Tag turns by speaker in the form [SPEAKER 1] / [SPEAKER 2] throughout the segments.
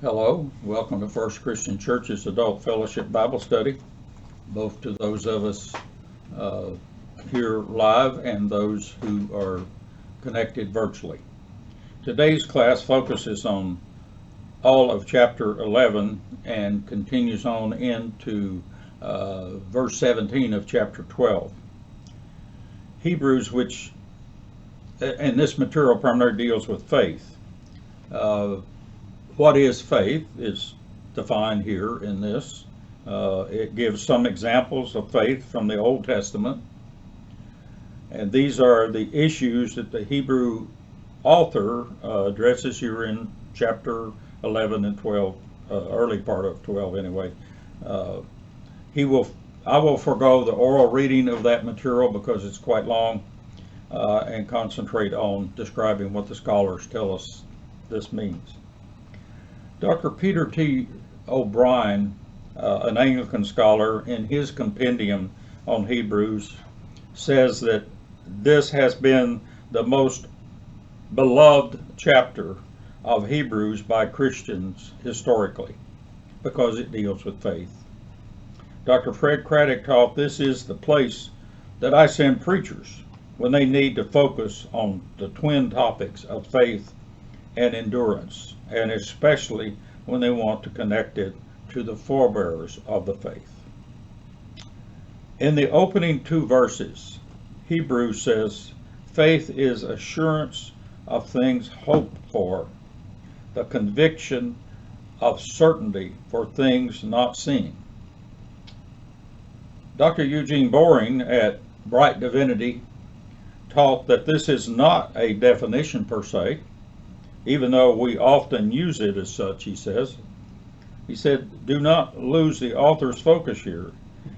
[SPEAKER 1] Hello, welcome to First Christian Church's Adult Fellowship Bible Study, both to those of us uh, here live and those who are connected virtually. Today's class focuses on all of chapter 11 and continues on into verse 17 of chapter 12. Hebrews, and this material primarily deals with faith. What is faith is defined here in this. It gives some examples of faith from the Old Testament. And these are the issues that the Hebrew author addresses here in chapter 11 and 12, early part of 12 anyway. I will forego the oral reading of that material because it's quite long and concentrate on describing what the scholars tell us this means. Dr. Peter T. O'Brien, an Anglican scholar, in his compendium on Hebrews, says that this has been the most beloved chapter of Hebrews by Christians historically because it deals with faith. Dr. Fred Craddock taught this is the place that I send preachers when they need to focus on the twin topics of faith and endurance, and especially when they want to connect it to the forebearers of the faith. In the opening two verses, Hebrews says, faith is assurance of things hoped for, the conviction of certainty for things not seen. Dr. Eugene Boring at Bright Divinity taught that this is not a definition per se, even though we often use it as such, he says. He said, do not lose the author's focus here.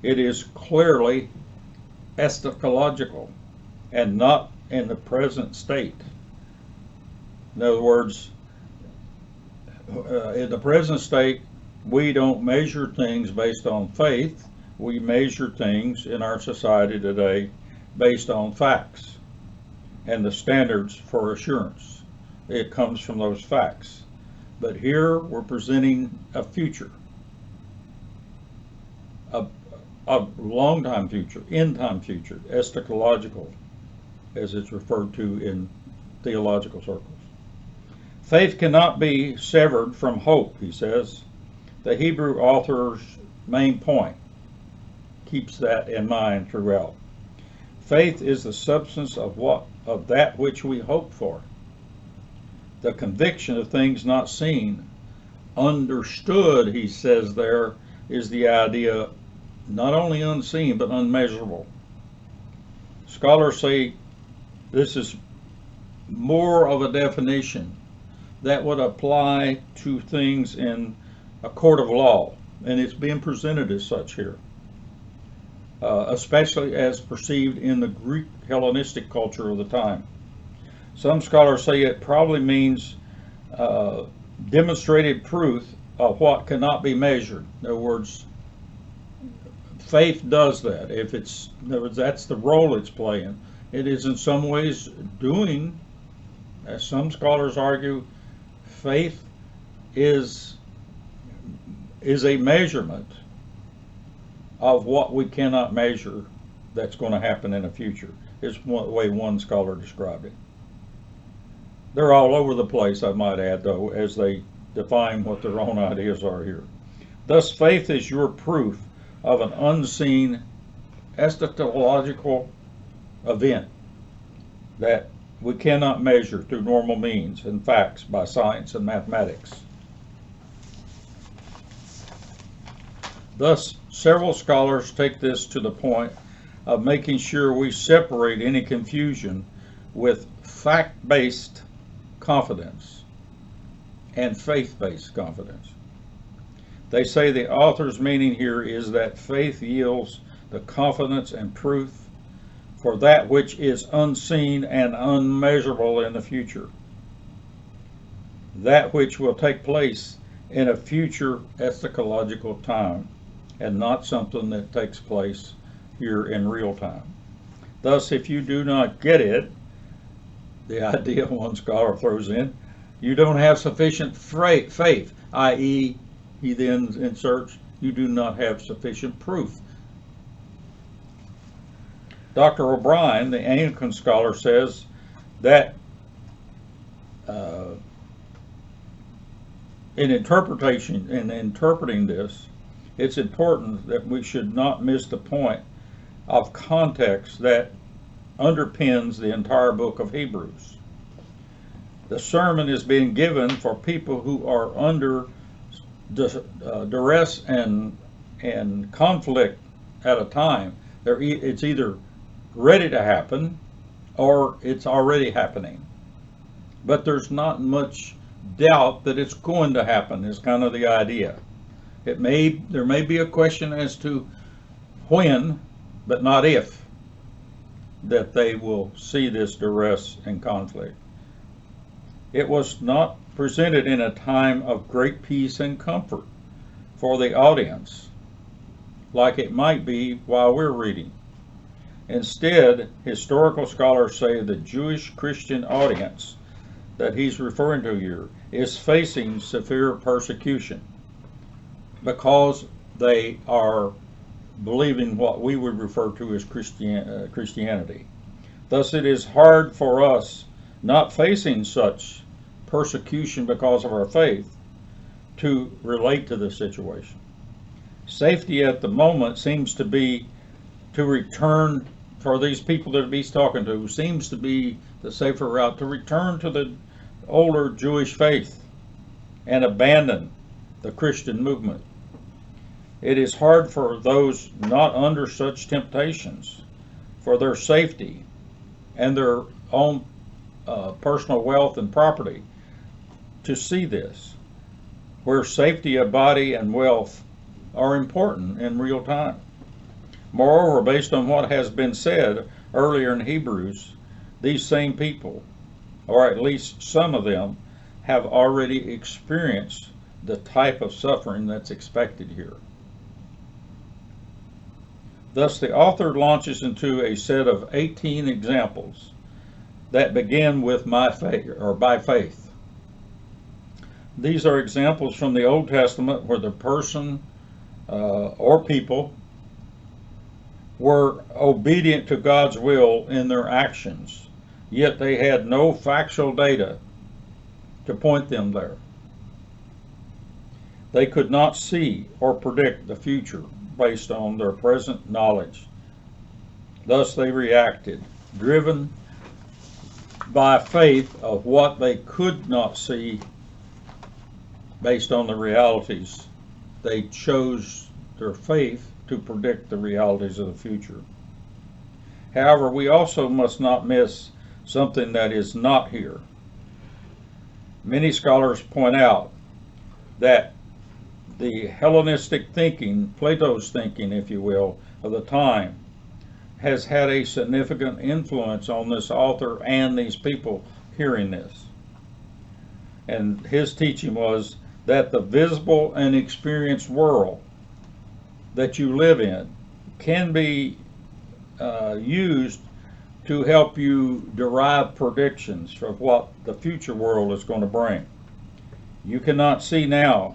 [SPEAKER 1] It is clearly eschatological and not in the present state. In other words, in the present state, we don't measure things based on faith. We measure things in our society today based on facts and the standards for assurance. It comes from those facts. But here we're presenting a future, a long time future, end time future, eschatological, as it's referred to in theological circles. Faith cannot be severed from hope, he says. The Hebrew author's main point keeps that in mind throughout. Faith is the substance of that which we hope for. The conviction of things not seen. Understood, he says there, is the idea not only unseen but unmeasurable. Scholars say this is more of a definition that would apply to things in a court of law, and it's being presented as such here, especially as perceived in the Greek Hellenistic culture of the time. Some scholars say it probably means demonstrated proof of what cannot be measured. In other words, faith does that. In other words, that's the role it's playing. It is in some ways doing, as some scholars argue, faith is a measurement of what we cannot measure that's going to happen in the future, is the way one scholar described it. They're all over the place, I might add, though, as they define what their own ideas are here. Thus, faith is your proof of an unseen eschatological event that we cannot measure through normal means and facts by science and mathematics. Thus, several scholars take this to the point of making sure we separate any confusion with fact-based confidence and faith-based confidence. They say the author's meaning here is that faith yields the confidence and proof for that which is unseen and unmeasurable in the future, that which will take place in a future eschatological time, and not something that takes place here in real time. Thus, if you do not get it, the idea one scholar throws in, you don't have sufficient faith. i.e., he then inserts, you do not have sufficient proof. Dr. O'Brien, the Anglican scholar, says that in interpreting this, it's important that we should not miss the point of context that underpins the entire book of Hebrews. The sermon is being given for people who are under duress and conflict at a time. It's either ready to happen or it's already happening. But there's not much doubt that it's going to happen, is kind of the idea. There may be a question as to when, but not if, that they will see this duress and conflict. It was not presented in a time of great peace and comfort for the audience, like it might be while we're reading. Instead, historical scholars say the Jewish Christian audience that he's referring to here is facing severe persecution because they are believing what we would refer to as Christianity. Thus, it is hard for us, not facing such persecution because of our faith, to relate to the situation. Safety at the moment seems to be to return, for these people that he's talking to, seems to be the safer route, to return to the older Jewish faith and abandon the Christian movement. It is hard for those not under such temptations, for their safety and their own personal wealth and property, to see this, where safety of body and wealth are important in real time. Moreover, based on what has been said earlier in Hebrews, these same people, or at least some of them, have already experienced the type of suffering that's expected here. Thus, the author launches into a set of 18 examples that begin with my faith, or by faith. These are examples from the Old Testament where the person or people were obedient to God's will in their actions, yet they had no factual data to point them there. They could not see or predict the future based on their present knowledge. Thus they reacted, driven by faith of what they could not see based on the realities. They chose their faith to predict the realities of the future. However, we also must not miss something that is not here. Many scholars point out that the Hellenistic thinking, Plato's thinking, if you will, of the time, has had a significant influence on this author and these people hearing this. And his teaching was that the visible and experienced world that you live in can be used to help you derive predictions of what the future world is going to bring. You cannot see now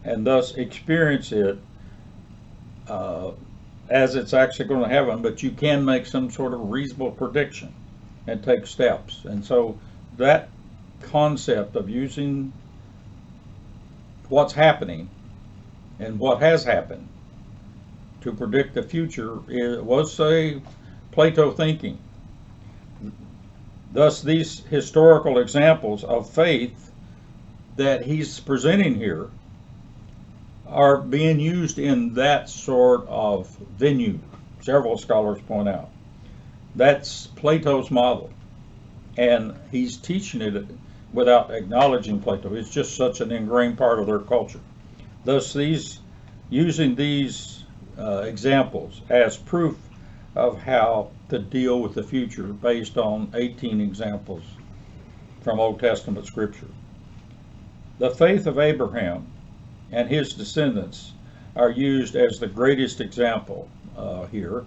[SPEAKER 1] and thus experience it as it's actually going to happen, but you can make some sort of reasonable prediction and take steps. And so that concept of using what's happening and what has happened to predict the future was a Plato thinking. Thus, these historical examples of faith that he's presenting here are being used in that sort of venue, several scholars point out. That's Plato's model, and he's teaching it without acknowledging Plato. It's just such an ingrained part of their culture. Thus, using these examples as proof of how to deal with the future based on 18 examples from Old Testament scripture. The faith of Abraham and his descendants are used as the greatest example here,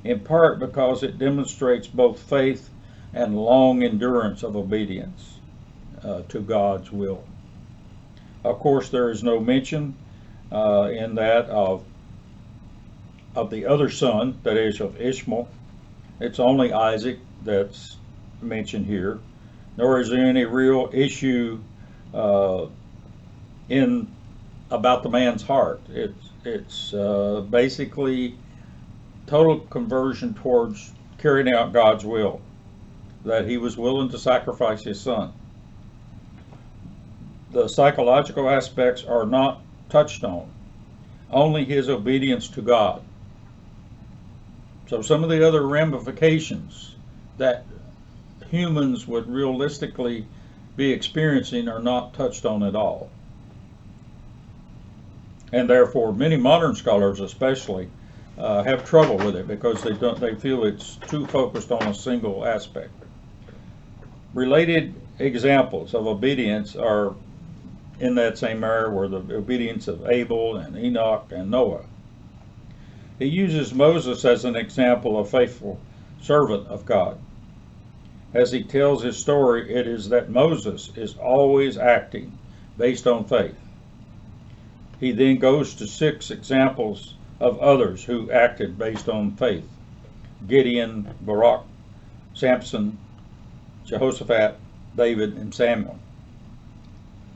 [SPEAKER 1] in part because it demonstrates both faith and long endurance of obedience to God's will. Of course, there is no mention in that of the other son, that is, of Ishmael. It's only Isaac that's mentioned here, nor is there any real issue in about the man's heart. It's basically total conversion towards carrying out God's will, that he was willing to sacrifice his son. The psychological aspects are not touched on, only his obedience to God. So some of the other ramifications that humans would realistically be experiencing are not touched on at all. And therefore, many modern scholars especially have trouble with it because they feel it's too focused on a single aspect. Related examples of obedience are in that same area, where the obedience of Abel and Enoch and Noah. He uses Moses as an example of faithful servant of God. As he tells his story, it is that Moses is always acting based on faith. He then goes to 6 examples of others who acted based on faith: Gideon, Barak, Samson, Jehoshaphat, David, and Samuel.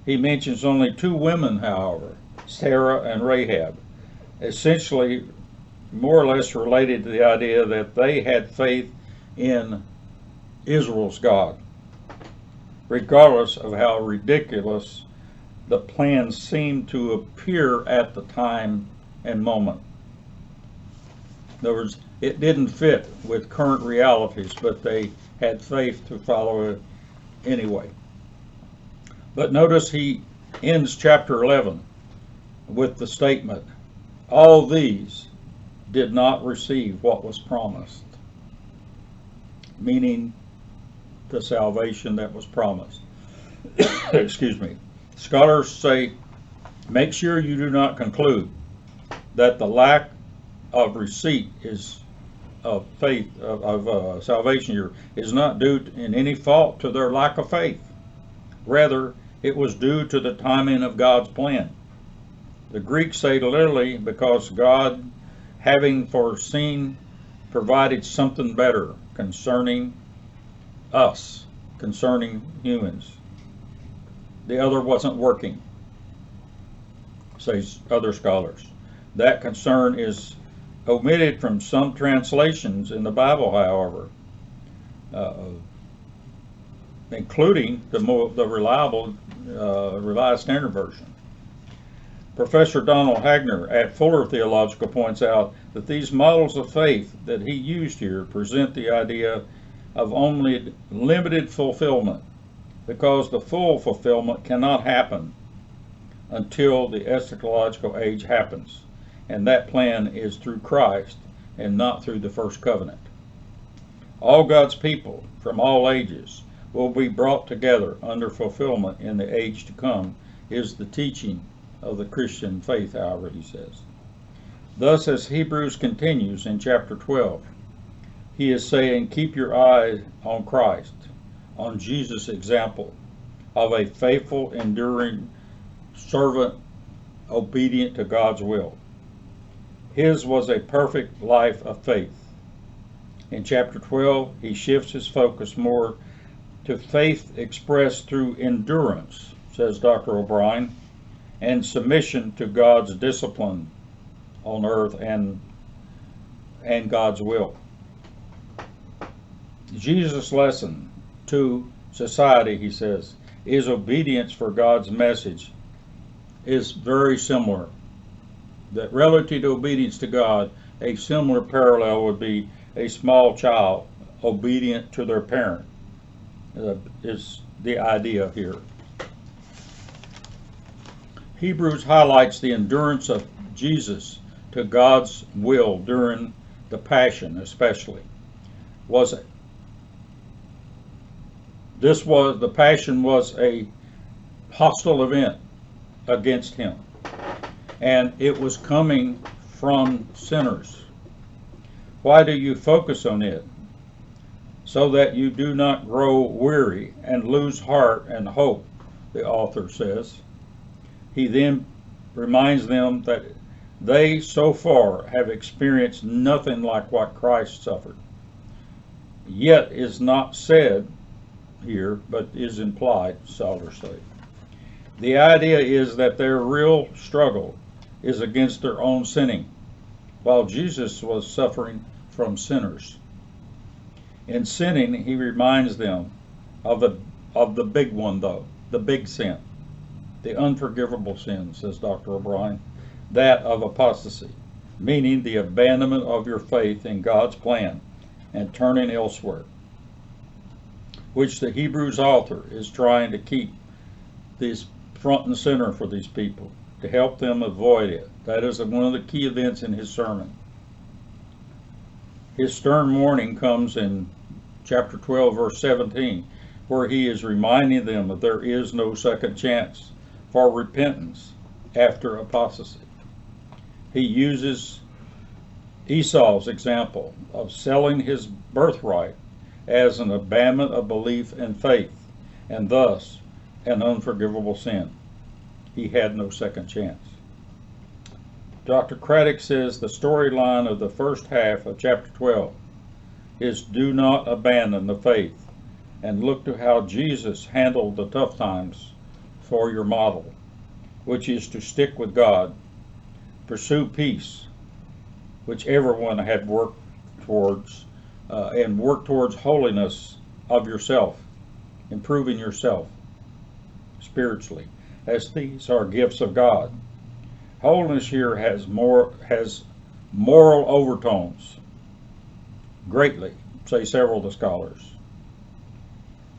[SPEAKER 1] He mentions only 2 women, however, Sarah and Rahab, essentially more or less related to the idea that they had faith in Israel's God, regardless of how ridiculous the plans seemed to appear at the time and moment. In other words, it didn't fit with current realities, but they had faith to follow it anyway. But notice he ends chapter 11 with the statement, all these did not receive what was promised, meaning the salvation that was promised. Excuse me. Scholars say, make sure you do not conclude that the lack of receipt of faith, of salvation here, is not due in any fault to their lack of faith. Rather, it was due to the timing of God's plan. The Greeks say literally, because God, having foreseen, provided something better concerning us, concerning humans. The other wasn't working, say other scholars. That concern is omitted from some translations in the Bible, however, including the reliable Revised Standard Version. Professor Donald Hagner at Fuller Theological points out that these models of faith that he used here present the idea of only limited fulfillment, because the full fulfillment cannot happen until the eschatological age happens, and that plan is through Christ and not through the first covenant. All God's people from all ages will be brought together under fulfillment in the age to come, is the teaching of the Christian faith, however, he says. Thus, as Hebrews continues in chapter 12, he is saying, keep your eye on Christ, on Jesus' example of a faithful, enduring servant, obedient to God's will. His was a perfect life of faith. In chapter 12, he shifts his focus more to faith expressed through endurance, says Dr. O'Brien, and submission to God's discipline on earth and God's will. Jesus' lesson to society, he says, is obedience for God's message is very similar. That relative to obedience to God, a similar parallel would be a small child obedient to their parent, is the idea here. Hebrews highlights the endurance of Jesus to God's will during the Passion, especially. The Passion was a hostile event against him, and it was coming from sinners. Why do you focus on it? So that you do not grow weary and lose heart and hope, the author says. He then reminds them that they so far have experienced nothing like what Christ suffered. Yet is not said here, but is implied, scholars say. The idea is that their real struggle is against their own sinning, while Jesus was suffering from sinners. In sinning, he reminds them of the big one, though, the big sin, the unforgivable sin, says Dr. O'Brien, that of apostasy, meaning the abandonment of your faith in God's plan and turning elsewhere, which the Hebrews author is trying to keep this front and center for these people, to help them avoid it. That is one of the key events in his sermon. His stern warning comes in chapter 12, verse 17, where he is reminding them that there is no second chance for repentance after apostasy. He uses Esau's example of selling his birthright as an abandonment of belief and faith, and thus an unforgivable sin. He had no second chance. Dr. Craddock says the storyline of the first half of chapter 12 is do not abandon the faith, and look to how Jesus handled the tough times for your model, which is to stick with God, pursue peace, which everyone had worked towards, and work towards holiness of yourself, improving yourself spiritually, as these are gifts of God. Holiness here has moral overtones, greatly, say several of the scholars.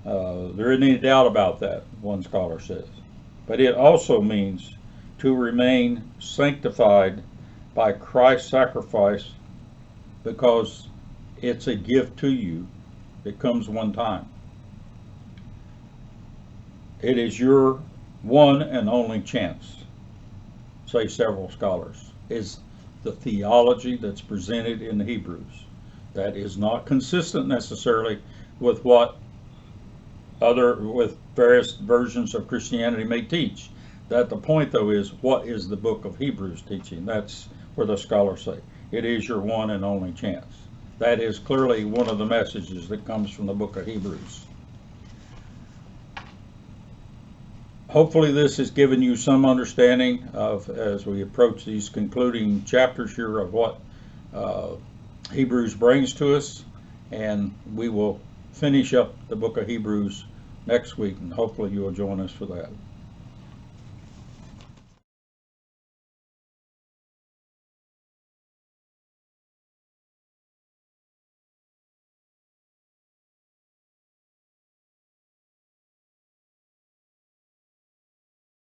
[SPEAKER 1] There isn't any doubt about that, one scholar says. But it also means to remain sanctified by Christ's sacrifice, because it's a gift to you. It comes one time. It is your one and only chance, say several scholars, is the theology that's presented in the Hebrews. That is not consistent necessarily with what with various versions of Christianity may teach. That the point, though, is what is the book of Hebrews teaching? That's where the scholars say it is your one and only chance. That is clearly one of the messages that comes from the book of Hebrews. Hopefully this has given you some understanding of, as we approach these concluding chapters here, of what Hebrews brings to us, and we will finish up the book of Hebrews next week, and hopefully you will join us for that.